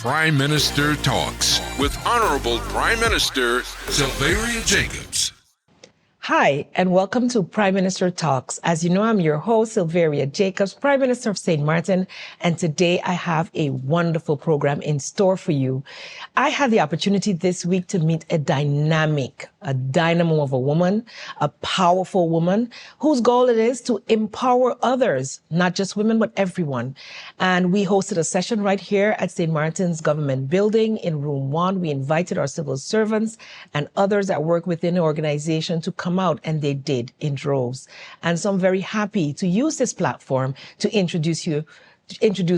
Prime Minister Talks with Honorable Prime Minister Sylvia Jacobs. Hi, and welcome to Prime Minister Talks. As you know, I'm your host, Sylvia Jacobs, Prime Minister of St. Martin, and today I have a wonderful program in store for you. I had the opportunity this week to meet a dynamo of a woman, a powerful woman, whose goal it is to empower others, not just women, but everyone. And we hosted a session right here at St. Martin's Government Building in Room 1. We invited our civil servants and others that work within the organization to come out, and they did in droves. And so I'm very happy to use this platform to introduce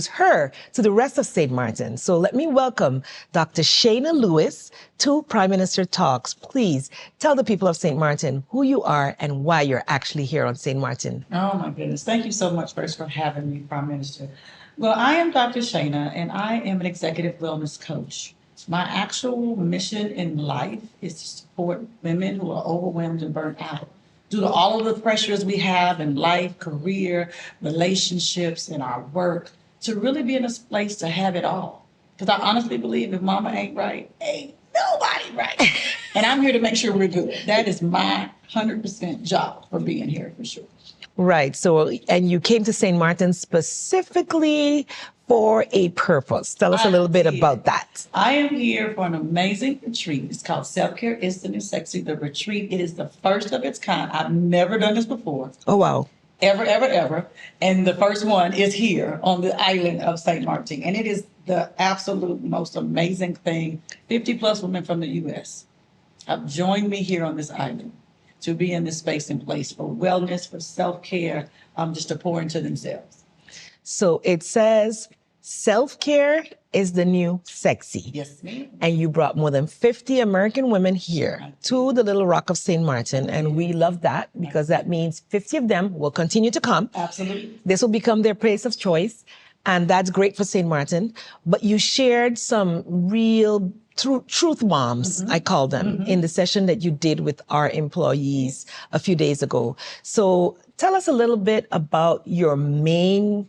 her to the rest of St. Martin. So let me welcome Dr. SHENA Lewis to Prime Minister Talks. Please tell the people of St. Martin who you are and why you're actually here on St. Martin. Oh my goodness. Thank you so much first for having me, Prime Minister. Well, I am Dr. SHENA, and I am an executive wellness coach. My actual mission in life is to support women who are overwhelmed and burnt out due to all of the pressures we have in life, career, relationships, and our work, to really be in a place to have it all. Because I honestly believe if mama ain't right, ain't nobody right. And I'm here to make sure we're good. That is my 100% job for being here, for sure. Right. So, and you came to St. Martin specifically for a purpose. Tell us a little bit about that. I am here for an amazing retreat. It's called Self-Care is the New Sexy, the retreat. It is the first of its kind. I've never done this before. Oh, wow. Ever. And the first one is here on the island of St. Martin. And it is the absolute most amazing thing. 50 plus women from the U.S. have joined me here on this island to be in this space and place for wellness, for self-care, just to pour into themselves. So it says self-care is the new sexy. Yes, ma'am. And you brought more than 50 American women here to the Little Rock of St. Martin. And we love that because that means 50 of them will continue to come. Absolutely. This will become their place of choice. And that's great for St. Martin. But you shared some real truth bombs, I call them, in the session that you did with our employees a few days ago. So tell us a little bit about your main,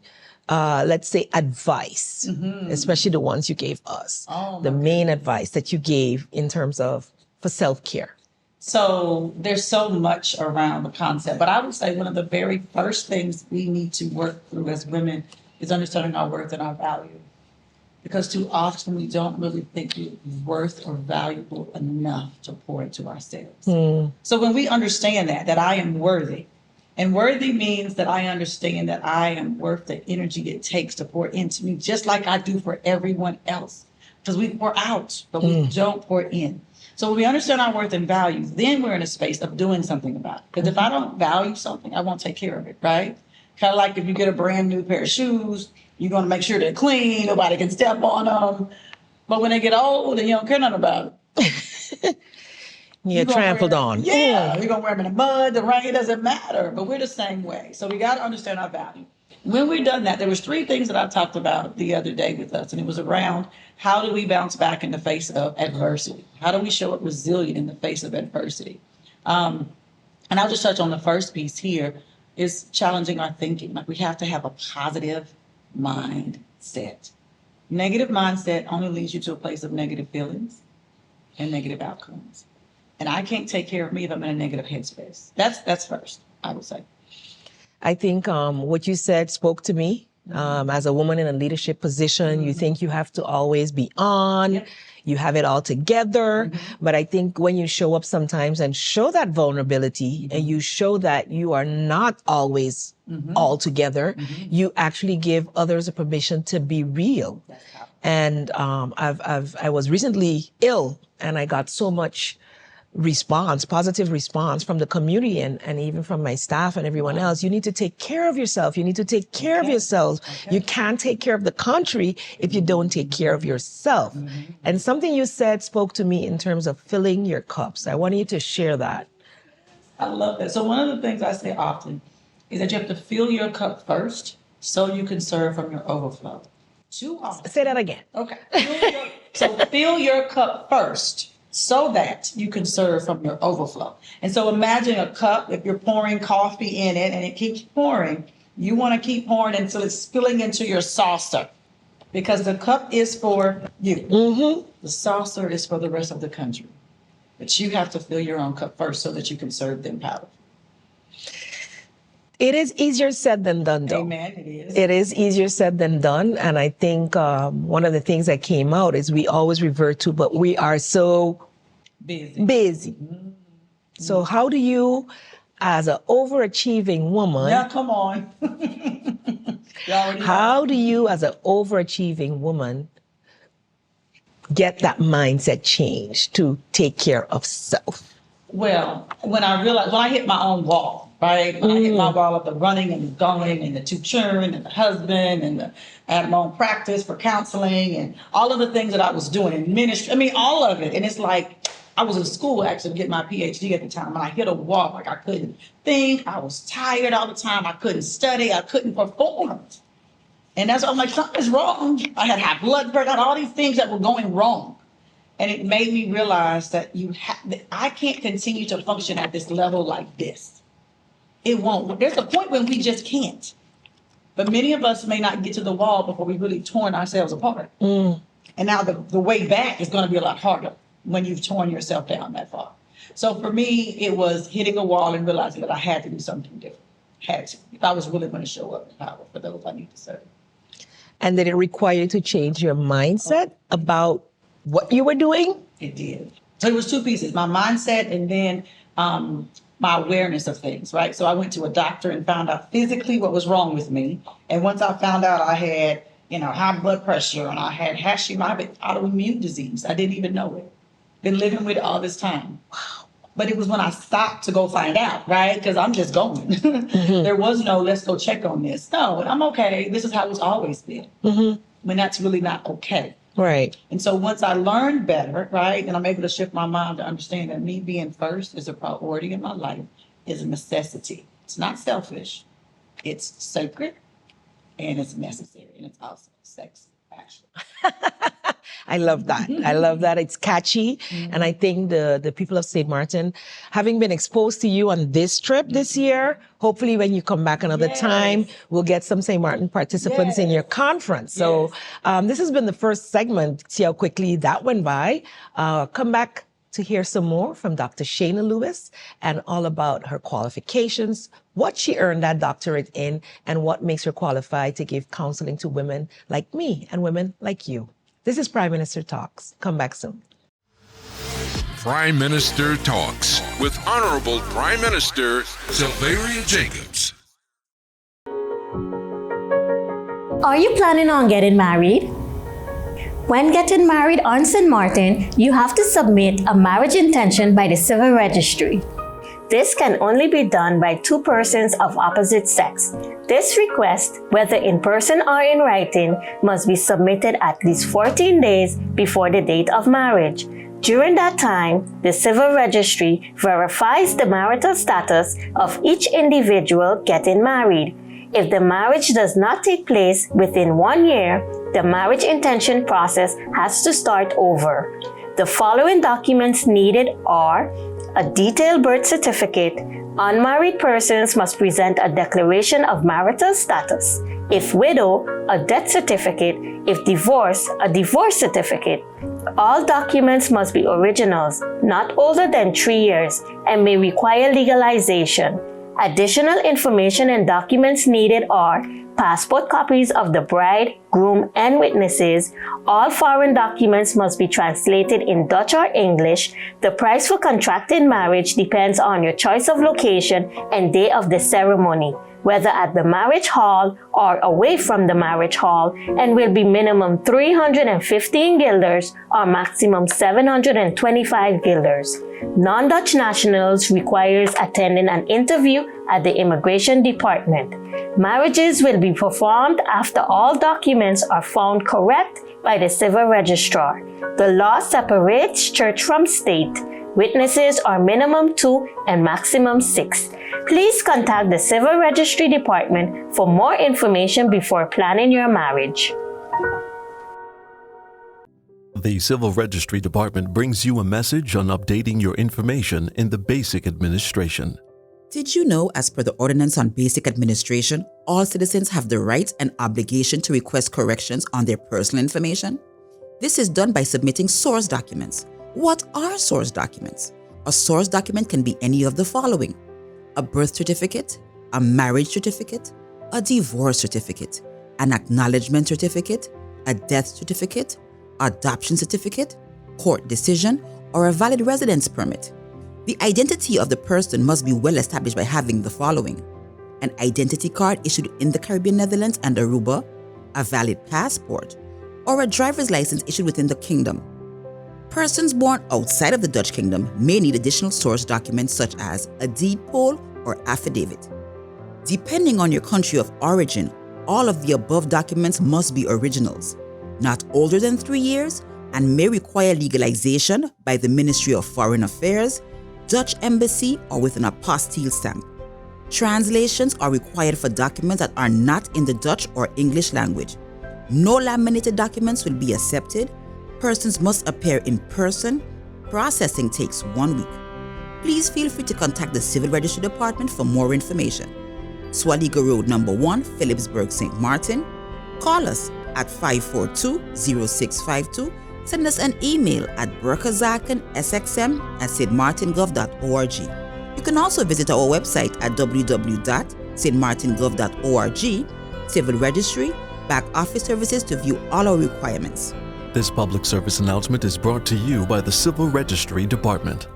let's say, advice, especially the ones you gave us, the main advice that you gave in terms of for self-care. So there's so much around the concept, but I would say one of the very first things we need to work through as women is understanding our worth and our value. Because too often we don't really think we're worth or valuable enough to pour into ourselves. So when we understand that I am worthy, and worthy means that I understand that I am worth the energy it takes to pour into me, just like I do for everyone else. Because we pour out, but we don't pour in. So when we understand our worth and value, then we're in a space of doing something about it. Because if I don't value something, I won't take care of it, right? Kind of like if you get a brand new pair of shoes, you're going to make sure they're clean, nobody can step on them. But when they get old and you don't care nothing about it. You're trampled on. Yeah, you're going to wear them in the mud, the rain, it doesn't matter. But we're the same way. So we got to understand our value. When we've done that, there was 3 things that I talked about the other day with us. And it was around how do we bounce back in the face of adversity? How do we show up resilient in the face of adversity? And I'll just touch on the first piece here is challenging our thinking. Like we have to have a positive mindset. Negative mindset only leads you to a place of negative feelings and negative outcomes. And I can't take care of me if I'm in a negative headspace. That's first, I would say. I think what you said spoke to me. As a woman in a leadership position, you think you have to always be on. You have it all together. But I think when you show up sometimes and show that vulnerability and you show that you are not always all together, you actually give others a permission to be real. And I was recently ill and I got so much positive response from the community and even from my staff and everyone else. You need to take care of yourself. You need to take care of yourselves. You can't take care of the country if you don't take care of yourself. And something you said spoke to me in terms of filling your cups. I want you to share that. I love that. So one of the things I say often is that you have to fill your cup first so you can serve from your overflow. Too often. Say that again. Okay. So fill your cup first so that you can serve from your overflow. And so imagine a cup, if you're pouring coffee in it and it keeps pouring, you want to keep pouring until it's spilling into your saucer. Because the cup is for you. Mm-hmm. The saucer is for the rest of the country. But you have to fill your own cup first so that you can serve them powerfully. It is easier said than done, though. Amen, it is. It is easier said than done. And I think one of the things that came out is we always revert to, but we are so busy. Mm-hmm. So how do you, as an overachieving woman, Now, come on. You already know. how do you, as an overachieving woman, get that mindset change to take care of self? Well, when I hit my own wall, right? When I hit my wall of the running and the going and the two children and the husband and I had my own practice for counseling and all of the things that I was doing in ministry. I mean, all of it. And it's like, I was in school actually getting my PhD at the time, and I hit a wall. Like I couldn't think. I was tired all the time. I couldn't study. I couldn't perform. And that's I'm like, something's wrong. I had high blood pressure, I had all these things that were going wrong. And it made me realize that I can't continue to function at this level like this. It won't. There's a point when we just can't. But many of us may not get to the wall before we really torn ourselves apart. And now the way back is going to be a lot harder when you've torn yourself down that far. So for me, it was hitting a wall and realizing that I had to do something different. Had to. If I was really going to show up in power for those I need to serve. And did it require you to change your mindset about what you were doing? It did. So it was two pieces, my mindset and then my awareness of things, right? So I went to a doctor and found out physically what was wrong with me. And once I found out I had, high blood pressure and I had Hashimoto's autoimmune disease, I didn't even know it. Been living with it all this time. Wow. But it was when I stopped to go find out, right? Because I'm just going. There was no, let's go check on this. No, I'm okay. This is how it's always been. When that's really not okay. Right. And so once I learned better, right, and I'm able to shift my mind to understand that me being first is a priority in my life, is a necessity. It's not selfish. It's sacred and it's necessary. And it's also sexy, actually. I love that. I love that. It's catchy. And I think the people of St. Martin, having been exposed to you on this trip this year, hopefully when you come back another time, we'll get some St. Martin participants in your conference. So this has been the first segment. See how quickly that went by. Come back to hear some more from Dr. SHENA Lewis and all about her qualifications, what she earned that doctorate in, and what makes her qualified to give counseling to women like me and women like you. This is Prime Minister Talks. Come back soon. Prime Minister Talks with Honorable Prime Minister Sylveria Jacobs. Are you planning on getting married? When getting married on St. Martin, you have to submit a marriage intention by the Civil Registry. This can only be done by two persons of opposite sex. This request, whether in person or in writing, must be submitted at least 14 days before the date of marriage. During that time, the Civil Registry verifies the marital status of each individual getting married. If the marriage does not take place within 1 year, the marriage intention process has to start over. The following documents needed are a detailed birth certificate. Unmarried persons must present a declaration of marital status. If widow, a death certificate. If divorced, a divorce certificate. All documents must be originals, not older than 3 years, and may require legalization. Additional information and documents needed are passport copies of the bride, groom, and witnesses. All foreign documents must be translated in Dutch or English. The price for contracting marriage depends on your choice of location and day of the ceremony, whether at the marriage hall or away from the marriage hall, and will be minimum 315 guilders or maximum 725 guilders. Non-Dutch nationals requires attending an interview at the immigration department. Marriages will be performed after all documents are found correct by the civil registrar. The law separates church from state. Witnesses are minimum 2 and maximum 6. Please contact the Civil Registry Department for more information before planning your marriage. The Civil Registry Department brings you a message on updating your information in the basic administration. Did you know, as per the Ordinance on Basic Administration, all citizens have the right and obligation to request corrections on their personal information? This is done by submitting source documents. What are source documents? A source document can be any of the following: a birth certificate, a marriage certificate, a divorce certificate, an acknowledgement certificate, a death certificate, adoption certificate, court decision, or a valid residence permit. The identity of the person must be well established by having the following: an identity card issued in the Caribbean, Netherlands, and Aruba, a valid passport, or a driver's license issued within the kingdom. Persons born outside of the Dutch kingdom may need additional source documents such as a deed poll or affidavit. Depending on your country of origin, all of the above documents must be originals, not older than 3 years, and may require legalization by the Ministry of Foreign Affairs, Dutch Embassy, or with an apostille stamp. Translations are required for documents that are not in the Dutch or English language. No laminated documents will be accepted. Persons must appear in person. Processing takes 1 week. Please feel free to contact the Civil Registry Department for more information. Swaliga Road, number 1, Phillipsburg, St. Martin. Call us at 542-0652. Send us an email at burkazaken@stmartingov.org. You can also visit our website at www.stmartingov.org, Civil Registry, Back Office Services to view all our requirements. This public service announcement is brought to you by the Civil Registry Department.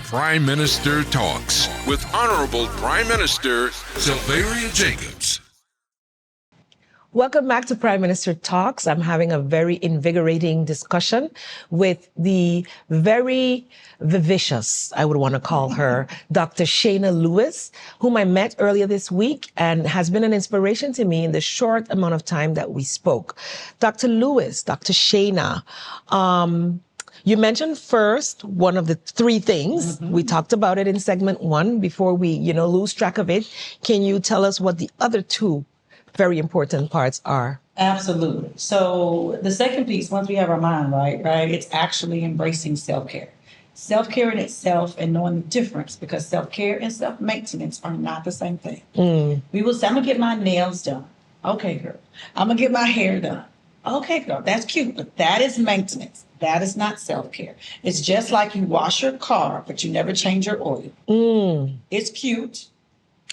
Prime Minister Talks with Honorable Prime Minister Sylveria Jacobs. Welcome back to Prime Minister Talks. I'm having a very invigorating discussion with the very vivacious, I would want to call her, Dr. SHENA Lewis, whom I met earlier this week and has been an inspiration to me in the short amount of time that we spoke. Dr. Lewis, Dr. SHENA, you mentioned first one of the 3 things. We talked about it in segment 1 before we, lose track of it. Can you tell us what the other 2 very important parts are? Absolutely. So the second piece, once we have our mind right, it's actually embracing self-care. Self-care in itself and knowing the difference, because self-care and self-maintenance are not the same thing. We will say, I'm going to get my nails done. Okay, girl. I'm going to get my hair done. Okay, girl. That's cute, but that is maintenance. That is not self-care. It's just like you wash your car, but you never change your oil. It's cute.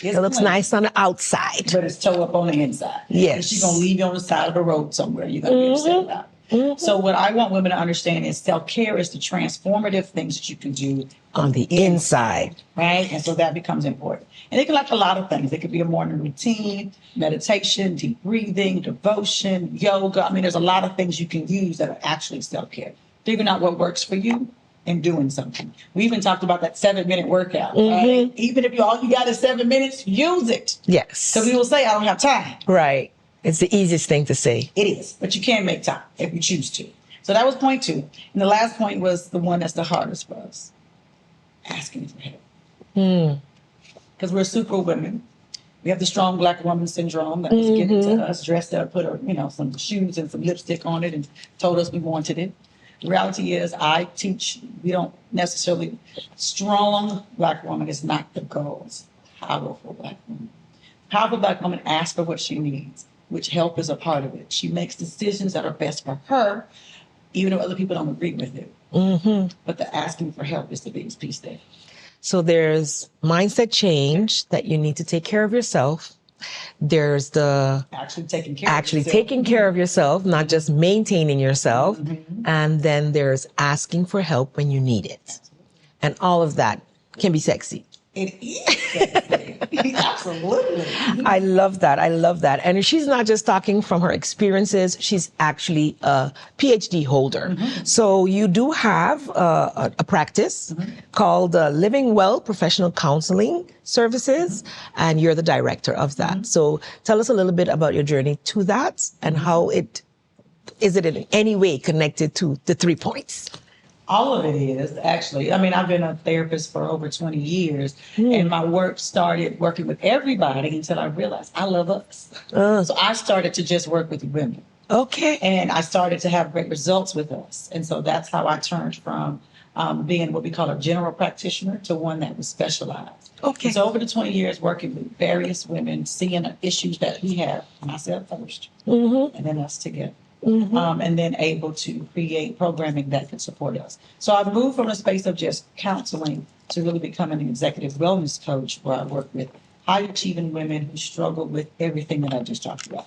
It looks nice on the outside, but it's toe up on the inside. Yes. And she's going to leave you on the side of the road somewhere. You're going to be upset about it. So what I want women to understand is self-care is the transformative things that you can do on the inside. Right? And so that becomes important. And it can look like a lot of things. It could be a morning routine, meditation, deep breathing, devotion, yoga. I mean, there's a lot of things you can use that are actually self-care. Figuring out what works for you and doing something. We even talked about that 7-minute workout. Right? Even if all you got is 7 minutes, use it. Yes. Because we will say, I don't have time. Right. It's the easiest thing to say. It is, but you can make time if you choose to. So that was point 2. And the last point was the one that's the hardest for us. Asking for help. Because we're super women. We have the strong Black woman syndrome that was given to us, dressed up, put some shoes and some lipstick on it and told us we wanted it. The reality is I teach, we don't necessarily, strong Black woman is not the goal. It's powerful Black woman. Powerful Black woman asks for what she needs, which help is a part of it. She makes decisions that are best for her, even if other people don't agree with it. But the asking for help is the biggest piece there. So there's mindset change that you need to take care of yourself. There's the actually taking care of yourself, not just maintaining yourself. And then there's asking for help when you need it. And all of that can be sexy. It is. Absolutely. I love that. And she's not just talking from her experiences. She's actually a PhD holder. So you do have a practice called Living Well Professional Counseling Services, and you're the director of that. So tell us a little bit about your journey to that and how is it in any way connected to the 3 points? All of it is, actually. I mean, I've been a therapist for over 20 years, and my work started working with everybody until I realized I love us. So I started to just work with women. Okay. And I started to have great results with us. And so that's how I turned from being what we call a general practitioner to one that was specialized. Okay. So over the 20 years working with various women, seeing issues that we have, myself first, and then us together. And then able to create programming that could support us. So I moved from a space of just counseling to really becoming an executive wellness coach, where I work with high achieving women who struggle with everything that I just talked about.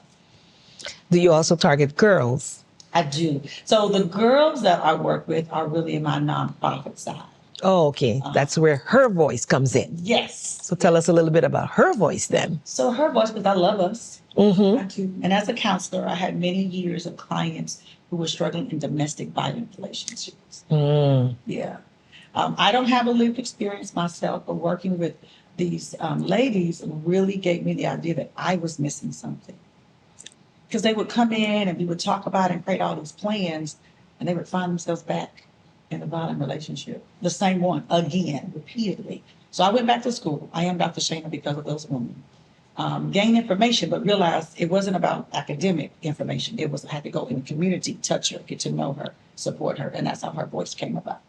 Do you also target girls? I do. So the girls that I work with are really in my nonprofit side. Oh, okay. That's where her voice comes in. Yes. So tell us a little bit about her voice then. So her voice, because I love us. I do. And as a counselor, I had many years of clients who were struggling in domestic violence relationships. Yeah. I don't have a lived experience myself, but working with these ladies really gave me the idea that I was missing something. Because they would come in and we would talk about and create all these plans, and they would find themselves back in a violent relationship. The same one, again, repeatedly. So I went back to school. I am Dr. SHENA because of those women. Gain information, but realized it wasn't about academic information. It was I had to go in the community, touch her, get to know her, support her, and that's how her voice came about.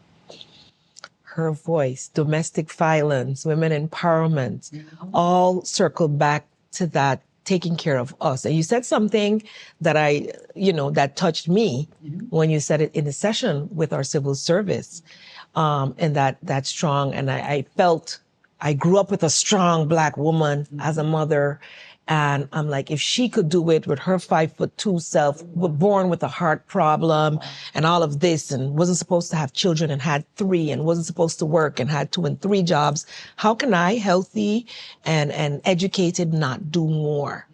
Her voice, domestic violence, women empowerment, all circle back to that taking care of us. And you said something that that touched me when you said it in a session with our civil service, and that strong. And I felt I grew up with a strong Black woman as a mother. And I'm like, if she could do it with her 5'2" self, born with a heart problem and all of this, and wasn't supposed to have children and had 3, and wasn't supposed to work and had 2 and 3 jobs, how can I, healthy and educated, not do more?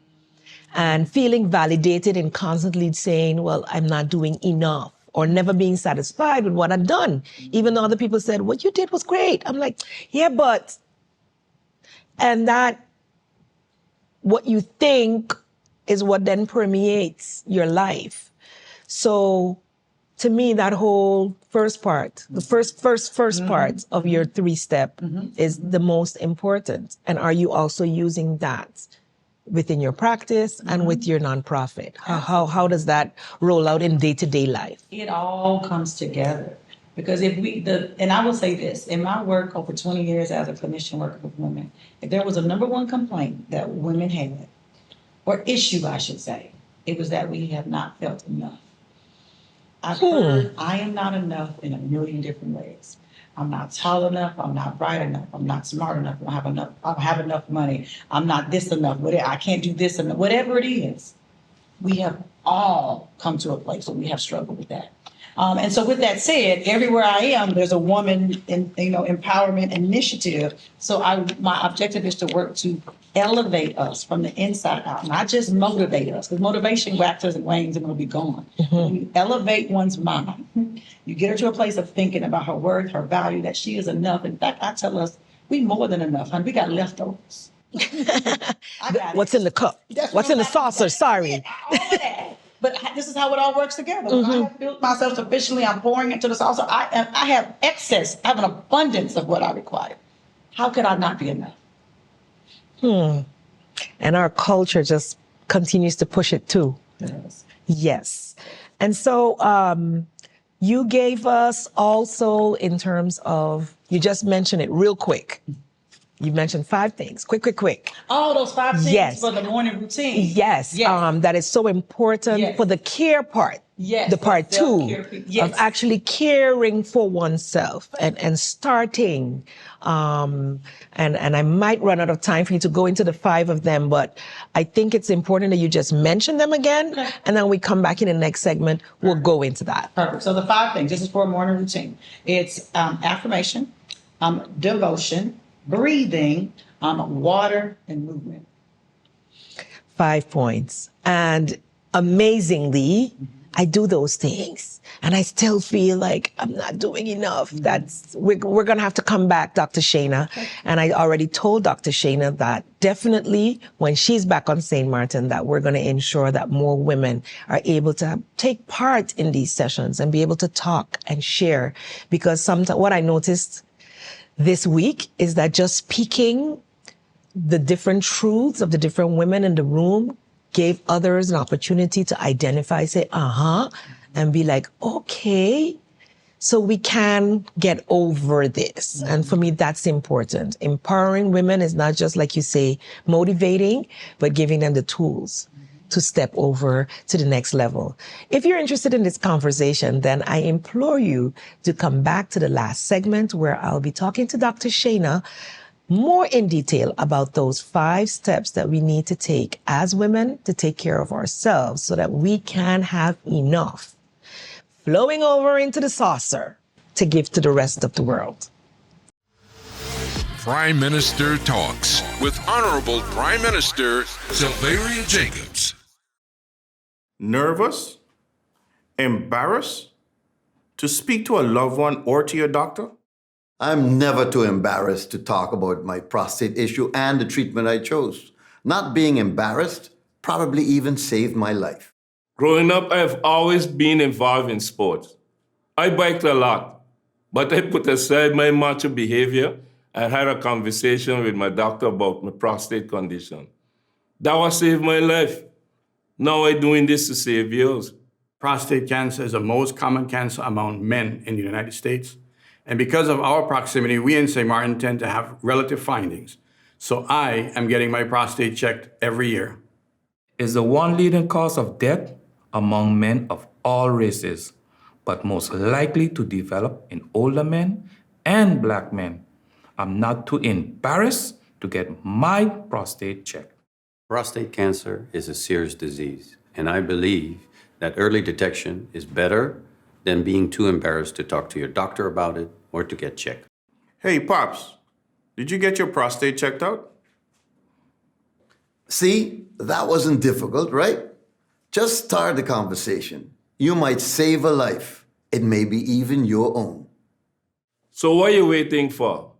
And feeling validated and constantly saying, well, I'm not doing enough, or never being satisfied with what I've done. Even though other people said, what you did was great. I'm like, yeah, but, and that, what you think is what then permeates your life. So to me, that whole first part, the first part of your 3-step is the most important. And are you also using that within your practice and with your nonprofit? How does that roll out in day-to-day life? It all comes together. Because and I will say this, in my work over 20 years as a clinician working with women, if there was a number one complaint that women had, or issue, I should say, it was that we have not felt enough. I've heard I am not enough in a million different ways. I'm not tall enough. I'm not bright enough. I'm not smart enough. I don't have enough money. I'm not this enough. I can't do this enough. Whatever it is, we have all come to a place where we have struggled with that. And so with that said, everywhere I am, there's a woman empowerment initiative. So my objective is to work to elevate us from the inside out, not just motivate us, because motivation waxes and wanes and will be gone. When you elevate one's mind, you get her to a place of thinking about her worth, her value, that she is enough. In fact, I tell us, we more than enough, honey. We got leftovers. What's in the cup? What's in the saucer? Sorry. All of that. But this is how it all works together. When I have built myself sufficiently, I'm pouring into the saucer. I have excess. I have an abundance of what I require. How could I not be enough? And our culture just continues to push it too. Yes. And so you gave us also in terms of, you just mentioned it real quick. You mentioned 5 things. Quick. All those 5 things yes. for the morning routine. Yes. That is so important for the care part. Yes. The part 2 of actually caring for oneself and starting. And I might run out of time for you to go into the 5 of them, but I think it's important that you just mention them again. Okay. And then we come back in the next segment, we'll go into that. Perfect. So the 5 things, this is for a morning routine. It's affirmation, devotion, breathing, water, and movement. 5 points. And amazingly, I do those things and I still feel like I'm not doing enough. We're going to have to come back, Dr. SHENA. And I already told Dr. SHENA that definitely when she's back on St. Martin, that we're going to ensure that more women are able to take part in these sessions and be able to talk and share. Because sometimes what I noticed this week is that just speaking the different truths of the different women in the room gave others an opportunity to identify, say, and be like, okay. so we can get over this. And for me, that's important. Empowering women is not just, like you say, motivating, but giving them the tools to step over to the next level. If you're interested in this conversation, then I implore you to come back to the last segment where I'll be talking to Dr. SHENA more in detail about those 5 steps that we need to take as women to take care of ourselves so that we can have enough flowing over into the saucer to give to the rest of the world. Prime Minister Talks with Honorable Prime Minister Sylvia Jacobs. Nervous? Embarrassed? To speak to a loved one or to your doctor? I'm never too embarrassed to talk about my prostate issue and the treatment I chose. Not being embarrassed probably even saved my life. Growing up, I've always been involved in sports. I biked a lot, but I put aside my macho behavior and had a conversation with my doctor about my prostate condition. That what saved my life. Now I'm doing this to save yours. Prostate cancer is the most common cancer among men in the United States. And because of our proximity, we in St. Martin tend to have relative findings. So I am getting my prostate checked every year. Is the one leading cause of death among men of all races, but most likely to develop in older men and black men. I'm not too embarrassed to get my prostate checked. Prostate cancer is a serious disease, and I believe that early detection is better than being too embarrassed to talk to your doctor about it or to get checked. Hey, Pops, did you get your prostate checked out? See, that wasn't difficult, right? Just start the conversation. You might save a life. It may be even your own. So what are you waiting for?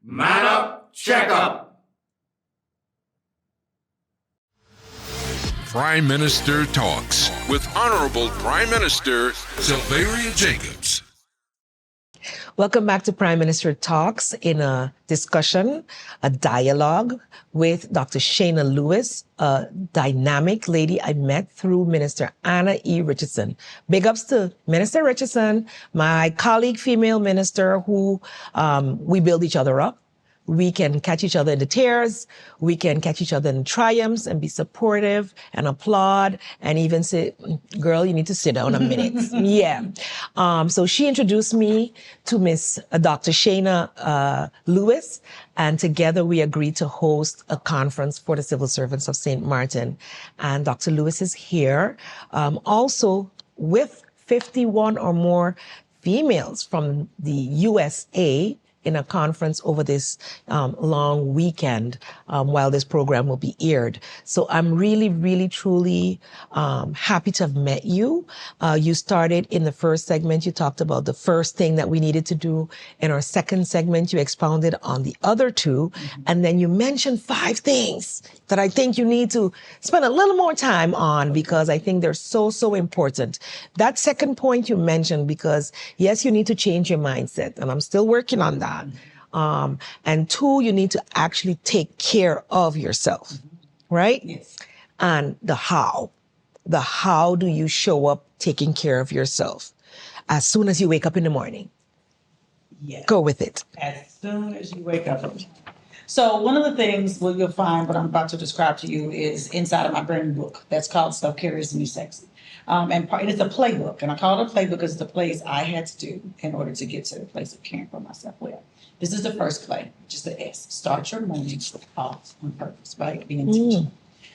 Man up, check up. Prime Minister Talks with Honorable Prime Minister Sylvia Jacobs. Welcome back to Prime Minister Talks, in a discussion, a dialogue with Dr. SHENA Lewis, a dynamic lady I met through Minister Anna E. Richardson. Big ups to Minister Richardson, my colleague female minister, who we build each other up. We can catch each other in the tears. We can catch each other in the triumphs and be supportive and applaud and even say, girl, you need to sit down a minute. Yeah. So she introduced me to Miss Dr. SHENA Lewis, and together we agreed to host a conference for the civil servants of St. Martin. And Dr. Lewis is here, also with 51 or more females from the USA in a conference over this long weekend while this program will be aired. So I'm really, really, truly happy to have met you. You started in the first segment, you talked about the first thing that we needed to do. In our second segment, you expounded on the other 2. And then you mentioned 5 things that I think you need to spend a little more time on, because I think they're so, so important. That second point you mentioned, because yes, you need to change your mindset, and I'm still working on that. And 2, you need to actually take care of yourself, right? Yes. And the how do you show up taking care of yourself? As soon as you wake up in the morning. Yes. Go with it. As soon as you wake up. So one of the things you'll find what I'm about to describe to you is inside of my brand new book that's called Self-Care is the New Sexy. And it's a playbook, and I call it a playbook because it's the plays I had to do in order to get to the place of caring for myself well. This is the first play, which is the S. Start your morning off on purpose, right? Be intentional.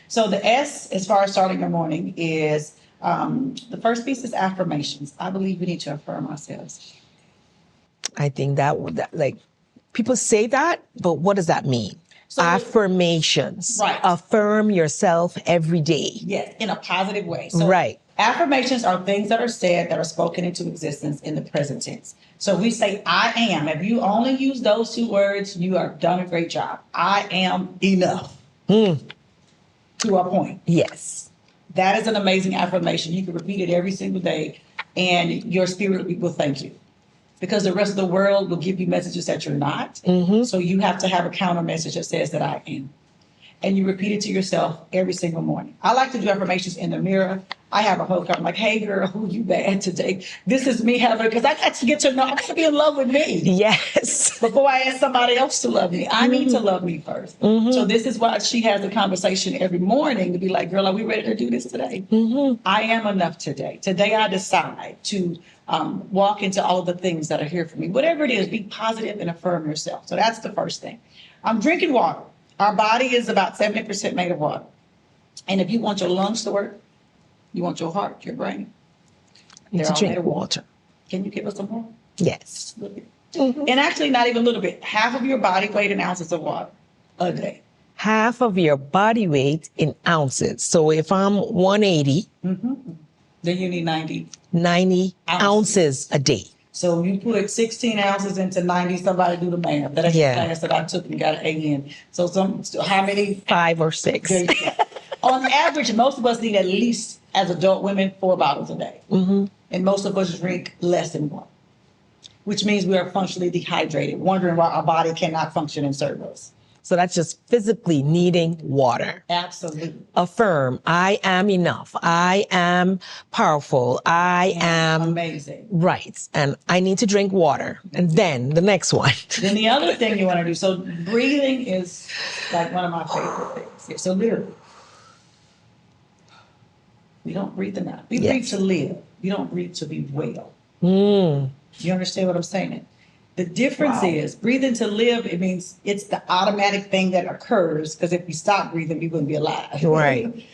So the S, as far as starting your morning, is the first piece is affirmations. I believe we need to affirm ourselves. I think that like, people say that, but what does that mean? So, affirmations. Right. Affirm yourself every day. Yes, in a positive way. So right. Affirmations are things that are said that are spoken into existence in the present tense. So we say, I am. If you only use those 2 words, you have done a great job. I am enough. To a point. Yes. That is an amazing affirmation. You can repeat it every single day, and your spirit will thank you. Because the rest of the world will give you messages that you're not. So you have to have a counter message that says that I am. and you repeat it to yourself every single morning. I like to do affirmations in the mirror. I have a whole card. I'm like, hey girl, who you bad today? This is me having, because I got to get to know, I got to be in love with me. Yes. Before I ask somebody else to love me, I need to love me first. So this is why she has a conversation every morning to be like, girl, are we ready to do this today? I am enough today. Today I decide to walk into all the things that are here for me. Whatever it is, be positive and affirm yourself. So that's the first thing. I'm drinking water. Our body is about 70% made of water. And if you want your lungs to work, you want your heart, your brain, You need to drink water. Can you give us some more? Yes. And actually, not even a little bit. Half of your body weight in ounces of water a day. Half of your body weight in ounces. So if I'm 180, Then you need 90 ounces a day. So you put 16 ounces into 90, somebody do the math. That's the class that I took and got an A in. So how many? 5 or 6. On average, most of us need at least, as adult women, 4 bottles a day. And most of us drink less than 1, which means we are functionally dehydrated, wondering why our body cannot function and serve us. So that's just physically needing water. Absolutely. Affirm, I am enough. I am powerful. I am amazing. Right. And I need to drink water. And then the next one. Then the other thing you want to do, so breathing is like one of my favorite things. So literally, we don't breathe enough. We breathe to live. We don't breathe to be well. You understand what I'm saying? The difference is breathing to live, it means it's the automatic thing that occurs, because if we stop breathing, we wouldn't be alive. Right.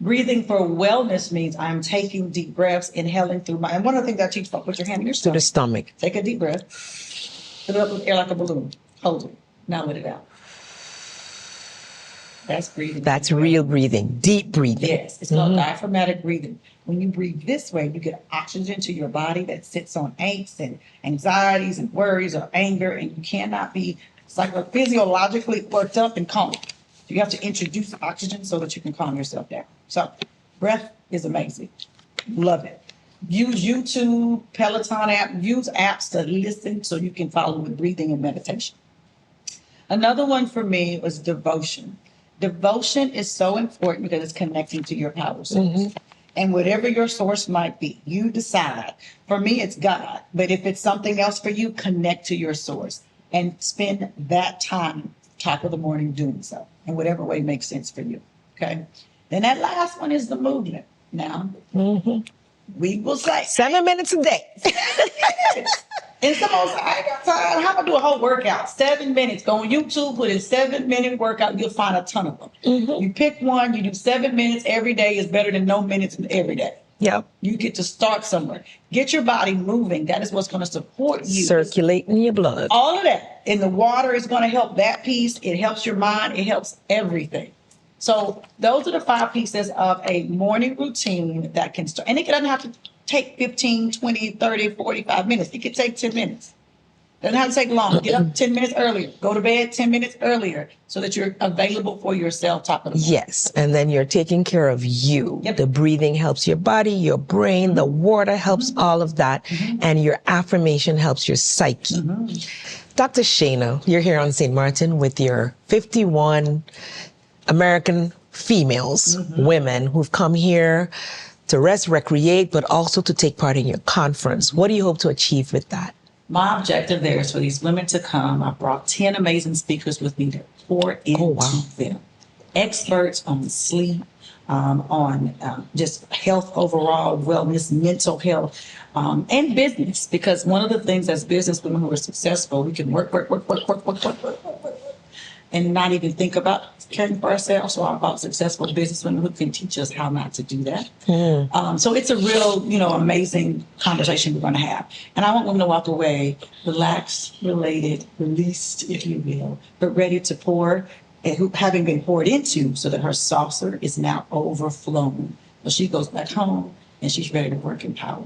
Breathing for wellness means I'm taking deep breaths, inhaling through my, and one of the things I teach about, put your hand in your To the stomach. stomach. Take a deep breath. Fill it up with air like a balloon. Hold it. Now let it out. That's breathing. That's real breathing, deep breathing. Yes, it's called diaphragmatic breathing. When you breathe this way, you get oxygen to your body that sits on angst and anxieties and worries or anger, and you cannot be physiologically worked up and calm. You have to introduce oxygen so that you can calm yourself down. So breath is amazing. Love it. Use YouTube, Peloton app, use apps to listen so you can follow with breathing and meditation. Another one for me was devotion. Devotion is so important because it's connecting to your power source. And whatever your source might be, you decide. For me, it's God. But if it's something else for you, connect to your source and spend that time, top of the morning, doing so in whatever way makes sense for you. Okay. Then that last one is the movement. Now, we will say 7 minutes a day. And some of us, I ain't got time. How about do a whole workout? 7 minutes. Go on YouTube, put in 7-minute workout. You'll find a ton of them. You pick one, you do 7 minutes every day is better than no minutes every day. Yep. You get to start somewhere. Get your body moving. That is what's going to support you. Circulating your blood. All of that. And the water is going to help that piece. It helps your mind. It helps everything. So those are the 5 pieces of a morning routine that can start. And it doesn't have to take 15, 20, 30, 45 minutes. It could take 10 minutes. Doesn't have to take long. Get up 10 minutes earlier. Go to bed 10 minutes earlier so that you're available for yourself top of the morning. Yes. And then you're taking care of you. Yep. The breathing helps your body, your brain, the water helps all of that. And your affirmation helps your psyche. Dr. SHENA, you're here on St. Martin with your 51 American females, women who've come here to rest, recreate, but also to take part in your conference. What do you hope to achieve with that? My objective there is for these women to come. I brought 10 amazing speakers with me to pour into them. Experts on sleep, on just health overall, wellness, mental health, and business. Because one of the things as business women who are successful, we can work, and not even think about caring for ourselves. So I'm about successful businesswomen who can teach us how not to do that. So it's a real, amazing conversation we're going to have. And I want women to walk away relaxed, related, released, if you will, but ready to pour, and having been poured into, so that her saucer is now overflowing. So she goes back home and she's ready to work in power.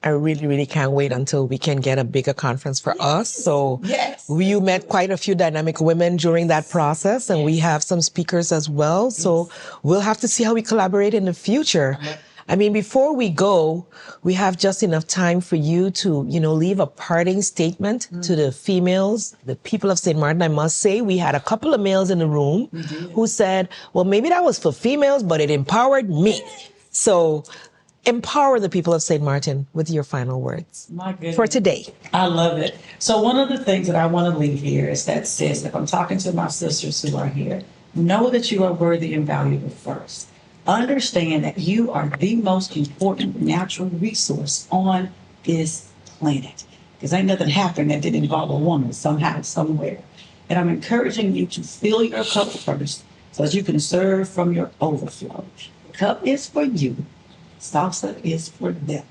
I really, really can't wait until we can get a bigger conference for us. So you met quite a few dynamic women during that process, and we have some speakers as well. So we'll have to see how we collaborate in the future. I mean, before we go, we have just enough time for you to, leave a parting statement to the females, the people of St. Martin. I must say, we had a couple of males in the room who said, well, maybe that was for females, but it empowered me. So empower the people of St. Martin with your final words My goodness. for today. I love it. So one of the things that I want to leave here is that, sis, if I'm talking to my sisters who are here, know that you are worthy and valuable first. Understand that you are the most important natural resource on this planet. Because ain't nothing happened that didn't involve a woman somehow, somewhere. And I'm encouraging you to fill your cup first so that you can serve from your overflow. The cup is for you. Salsa is for them.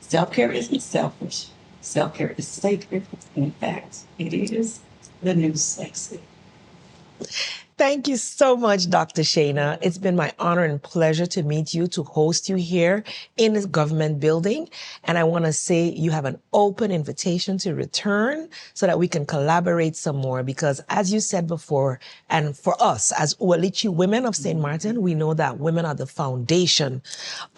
Self-care isn't selfish. Self-care is sacred. And in fact, it is the new sexy. Thank you so much, Dr. SHENA. It's been my honor and pleasure to meet you, to host you here in this government building. And I want to say you have an open invitation to return so that we can collaborate some more. Because as you said before, and for us as Ualichi women of St. Martin, we know that women are the foundation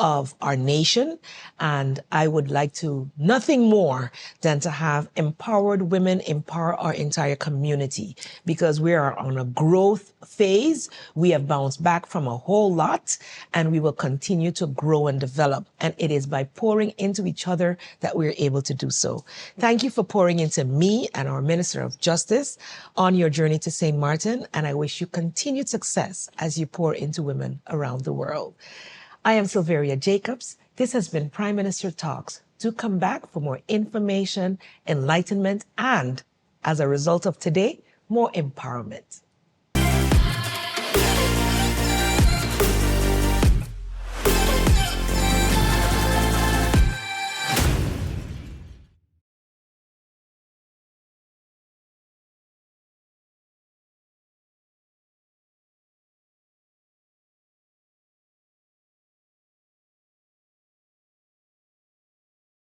of our nation. And I would like to nothing more than to have empowered women empower our entire community, because we are on a growth phase. We have bounced back from a whole lot, and we will continue to grow and develop. And it is by pouring into each other that we're able to do so. Thank you for pouring into me and our Minister of Justice on your journey to St. Martin. And I wish you continued success as you pour into women around the world. I am Silveria Jacobs. This has been Prime Minister Talks. Do come back for more information, enlightenment, and as a result of today, more empowerment.